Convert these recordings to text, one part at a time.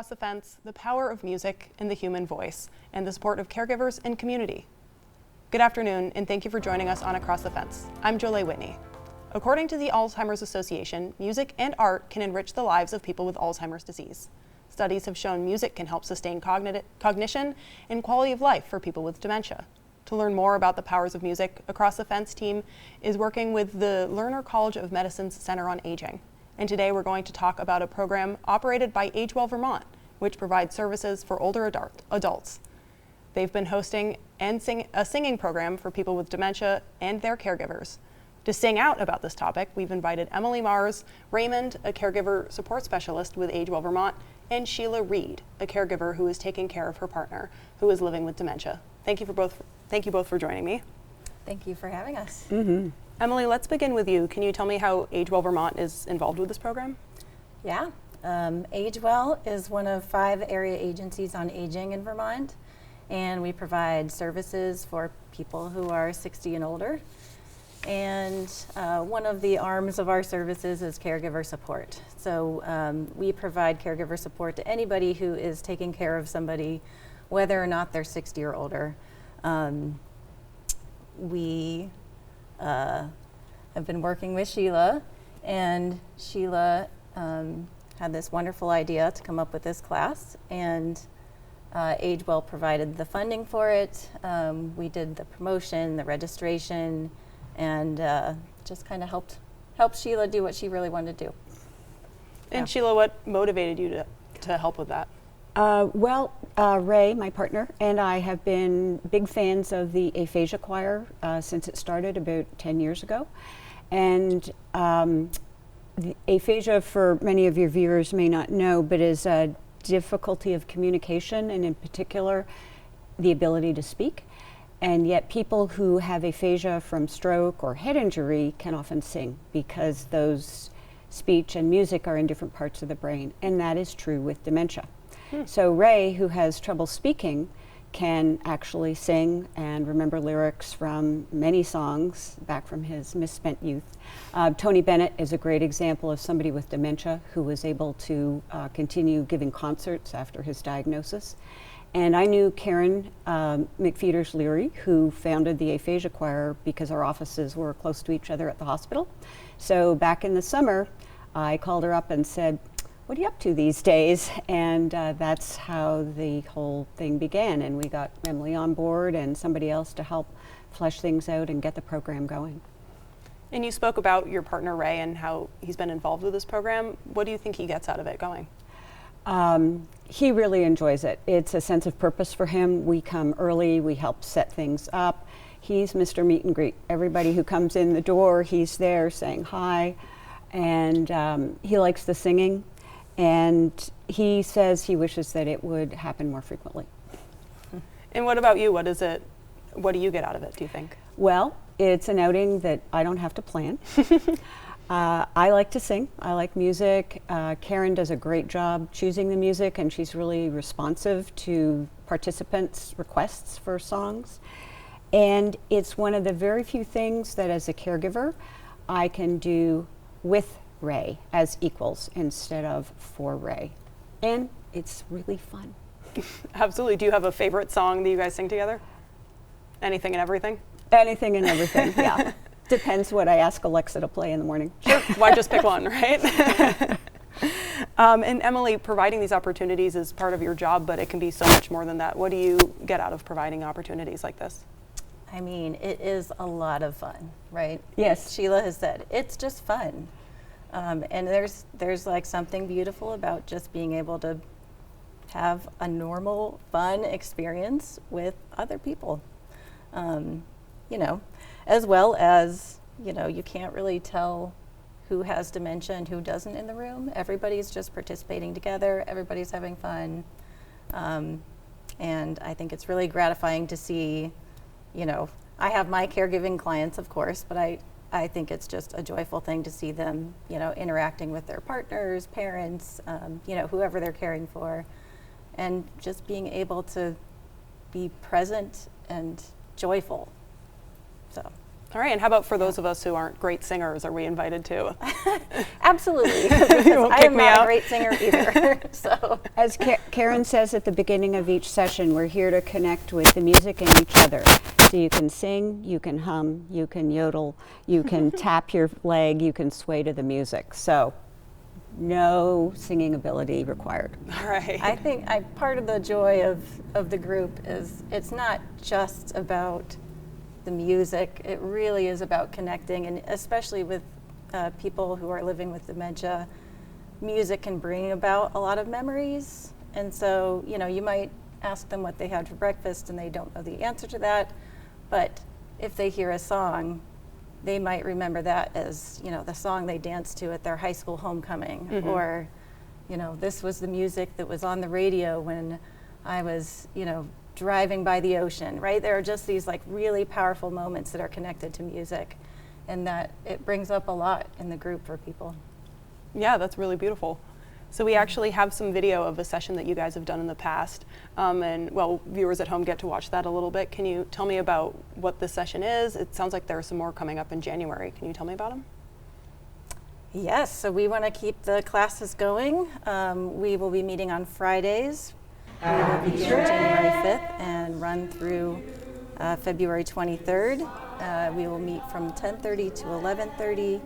Across the Fence, the power of music in the human voice, and the support of caregivers and community. Good afternoon, and thank you for joining us on Across the Fence. I'm Jolie Whitney. According to the Alzheimer's Association, music and art can enrich the lives of people with Alzheimer's disease. Studies have shown music can help sustain cognition and quality of life for people with dementia. To learn more about the powers of music, Across the Fence team is working with the Larner College of Medicine's Center on Aging. And today we're going to talk about a program operated by Well Vermont, which provides services for older adults. They've been hosting and a singing program for people with dementia and their caregivers. To sing out about this topic, we've invited Emily Mars Raymond, a caregiver support specialist with Well Vermont, and Sheila Reed, a caregiver who is taking care of her partner who is living with dementia. Thank you both for joining me. Thank you for having us. Mm-hmm. Emily, let's begin with you. Can you tell me how Well Vermont is involved with this program? Yeah, Well is one of 5 area agencies on aging in Vermont, and we provide services for people who are 60 and older. And one of the arms of our services is caregiver support. So we provide caregiver support to anybody who is taking care of somebody, whether or not they're 60 or older. We have been working with Sheila, and Sheila had this wonderful idea to come up with this class, and Well provided the funding for it. We did the promotion, the registration, and just kind of helped Sheila do what she really wanted to do. And Yeah. Sheila, what motivated you to help with that? Ray, my partner, and I have been big fans of the Aphasia Choir since it started about 10 years ago. And the aphasia, for many of your viewers may not know, but is a difficulty of communication, and in particular, the ability to speak. And yet people who have aphasia from stroke or head injury can often sing because those speech and music are in different parts of the brain, and that is true with dementia. So Ray, who has trouble speaking, can actually sing and remember lyrics from many songs back from his misspent youth. Tony Bennett is a great example of somebody with dementia who was able to continue giving concerts after his diagnosis. And I knew Karen McFeeters-Leary, who founded the Aphasia Choir, because our offices were close to each other at the hospital. So back in the summer, I called her up and said, "What are you up to these days?" And that's how the whole thing began. And we got Emily on board and somebody else to help flesh things out and get the program going. And you spoke about your partner Ray and how he's been involved with this program. What do you think he gets out of it going? He really enjoys it. It's a sense of purpose for him. We come early, we help set things up. He's Mr. Meet and Greet. Everybody who comes in the door, he's there saying hi. And he likes the singing. And he says he wishes that it would happen more frequently. And what about you? What do you get out of it, do you think? Well, it's an outing that I don't have to plan. I like to sing. I like music. Karen does a great job choosing the music, and she's really responsive to participants' requests for songs. And it's one of the very few things that as a caregiver I can do with Ray as equals instead of for Ray. And it's really fun. Absolutely. Do you have a favorite song that you guys sing together? Anything and everything? Anything and everything, yeah. Depends what I ask Alexa to play in the morning. Sure. Why just pick one, right? And Emily, providing these opportunities is part of your job, but it can be so much more than that. What do you get out of providing opportunities like this? I mean, it is a lot of fun, right? Yes. Sheila has said, it's just fun. And there's like something beautiful about just being able to have a normal, fun experience with other people. As well as, you can't really tell who has dementia and who doesn't in the room. Everybody's just participating together, everybody's having fun. And I think it's really gratifying to see, I have my caregiving clients, of course, but I think it's just a joyful thing to see them, interacting with their partners, parents, whoever they're caring for, and just being able to be present and joyful. So All right, and how about for those of us who aren't great singers, are we invited too? Absolutely. You won't I kick am me not out? a great singer either. So As Karen says at the beginning of each session, we're here to connect with the music and each other. So you can sing, you can hum, you can yodel, you can tap your leg, you can sway to the music. So no singing ability required. All right. I think part of the joy of the group is it's not just about the music. It really is about connecting, and especially with people who are living with dementia, music can bring about a lot of memories. And so, you might ask them what they had for breakfast and they don't know the answer to that, but if they hear a song, they might remember that as, the song they danced to at their high school homecoming, Mm-hmm. or, this was the music that was on the radio when I was, driving by the ocean, right? There are just these like really powerful moments that are connected to music, and that it brings up a lot in the group for people. Yeah, that's really beautiful. So we actually have some video of a session that you guys have done in the past, and viewers at home get to watch that a little bit. Can you tell me about what this session is? It sounds like there are some more coming up in January. Can you tell me about them? Yes, so we want to keep the classes going. We will be meeting on Fridays. We will begin January 5th and run through February 23rd. We will meet from 10:30 to 11:30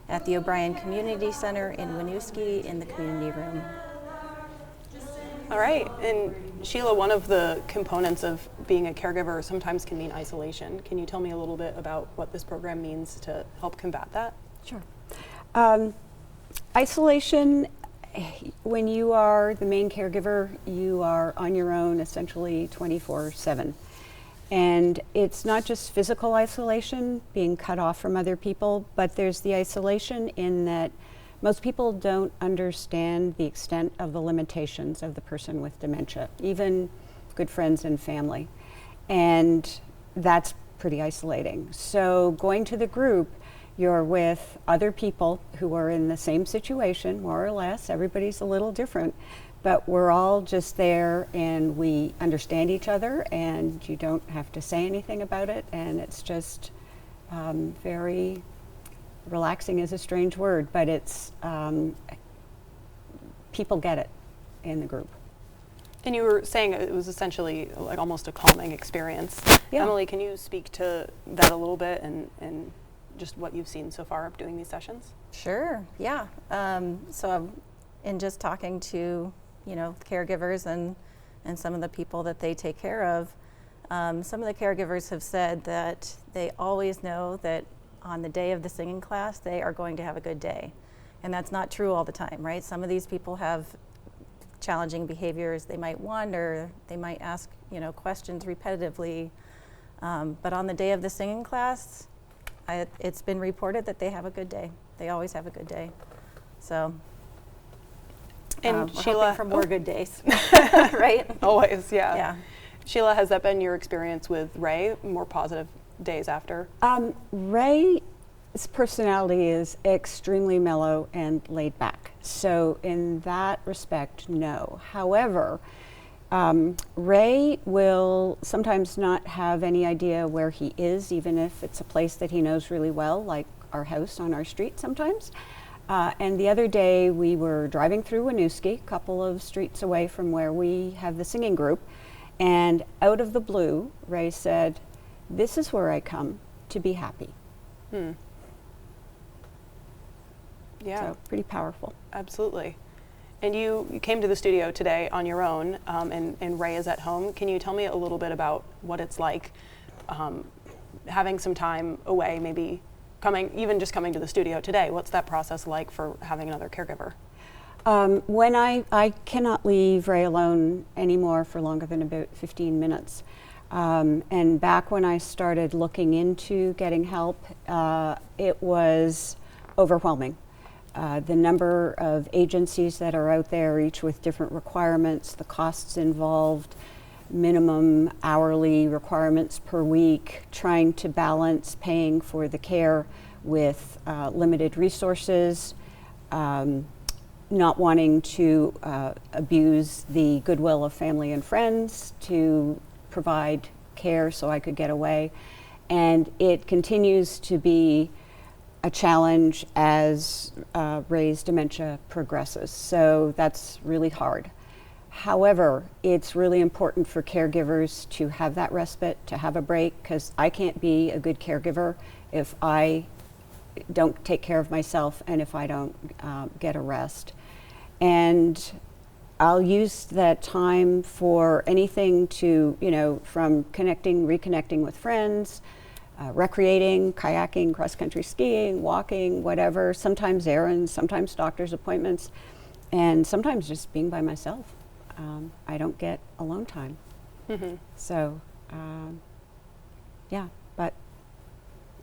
at the O'Brien Community Center in Winooski in the community room. All right, and Sheila, one of the components of being a caregiver sometimes can mean isolation. Can you tell me a little bit about what this program means to help combat that? Sure. Isolation, when you are the main caregiver, you are on your own essentially 24/7. And it's not just physical isolation, being cut off from other people, but there's the isolation in that most people don't understand the extent of the limitations of the person with dementia, even good friends and family. And that's pretty isolating. So going to the group, you're with other people who are in the same situation, more or less. Everybody's a little different, but we're all just there and we understand each other, and you don't have to say anything about it, and it's just very relaxing is a strange word, but it's people get it in the group. And you were saying it was essentially like almost a calming experience. Yeah. Emily, can you speak to that a little bit and just what you've seen so far of doing these sessions? Sure, yeah. So in just talking to, caregivers and some of the people that they take care of, some of the caregivers have said that they always know that on the day of the singing class, they are going to have a good day. And that's not true all the time, right? Some of these people have challenging behaviors. They might wander, they might ask, questions repetitively. But on the day of the singing class, it's been reported that they have a good day. They always have a good day. So, And we're Sheila, hoping for more good days, right? Always, yeah. Yeah. Sheila, has that been your experience with Ray? More positive days after? Ray's personality is extremely mellow and laid back. So in that respect, no. However, Ray will sometimes not have any idea where he is, even if it's a place that he knows really well, like our house on our street sometimes. And the other day we were driving through Winooski, a couple of streets away from where we have the singing group, and out of the blue, Ray said, "This is where I come to be happy." Yeah, So pretty powerful. absolutely. And you came to the studio today on your own, and Ray is at home. Can you tell me a little bit about what it's like having some time away, maybe coming to the studio today? What's that process like for having another caregiver? When I cannot leave Ray alone anymore for longer than about 15 minutes. And back when I started looking into getting help, it was overwhelming. The number of agencies that are out there, each with different requirements, the costs involved, minimum hourly requirements per week, trying to balance paying for the care with limited resources, not wanting to abuse the goodwill of family and friends to provide care so I could get away. And it continues to be a challenge as Ray's dementia progresses. So that's really hard. However, it's really important for caregivers to have that respite, to have a break, because I can't be a good caregiver if I don't take care of myself and if I don't get a rest. And I'll use that time for anything to, from reconnecting with friends, recreating, kayaking, cross-country skiing, walking, whatever, sometimes errands, sometimes doctor's appointments, and sometimes just being by myself. I don't get alone time. Mm-hmm. So, but.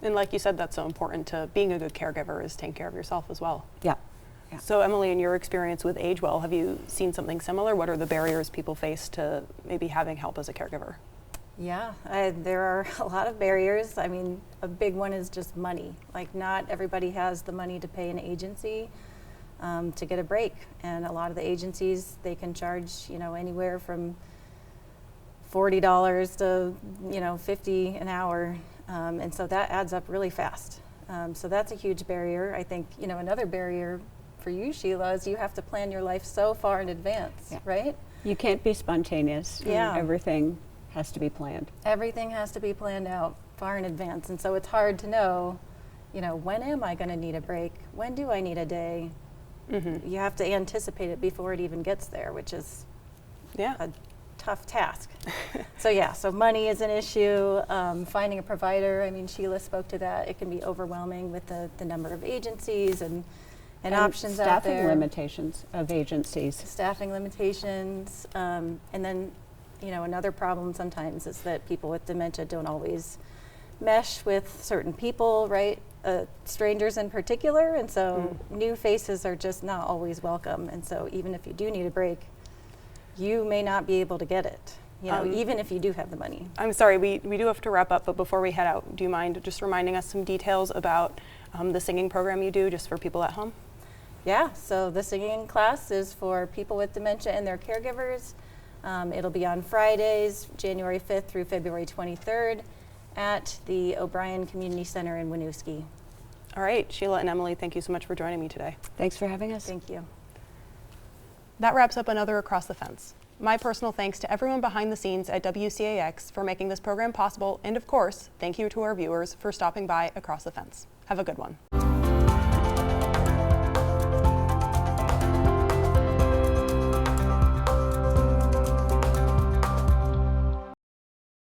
And like you said, that's so important to being a good caregiver is taking care of yourself as well. Yeah. So Emily, in your experience with Age Well, have you seen something similar? What are the barriers people face to maybe having help as a caregiver? Yeah, there are a lot of barriers. I mean, a big one is just money. Like, not everybody has the money to pay an agency to get a break. And a lot of the agencies, they can charge, anywhere from $40 to, $50 an hour. And so that adds up really fast. So that's a huge barrier. I think, another barrier for you, Sheila, is you have to plan your life so far in advance, right? You can't be spontaneous. Yeah. Everything has to be planned. Everything has to be planned out far in advance. And so it's hard to know, when am I going to need a break? When do I need a day? Mm-hmm. You have to anticipate it before it even gets there, which is a tough task. So money is an issue. Finding a provider, I mean, Sheila spoke to that. It can be overwhelming with the number of agencies and options out there. Staffing limitations of agencies. Staffing limitations. And then, another problem sometimes is that people with dementia don't always mesh with certain people, right? Strangers in particular. And so new faces are just not always welcome. And so even if you do need a break, you may not be able to get it, even if you do have the money. I'm sorry, we do have to wrap up, but before we head out, do you mind just reminding us some details about the singing program you do, just for people at home? Yeah, so the singing class is for people with dementia and their caregivers. It'll be on Fridays, January 5th through February 23rd at the O'Brien Community Center in Winooski. All right, Sheila and Emily, thank you so much for joining me today. Thanks for having us. Thank you. That wraps up another Across the Fence. My personal thanks to everyone behind the scenes at WCAX for making this program possible, and of course, thank you to our viewers for stopping by Across the Fence. Have a good one.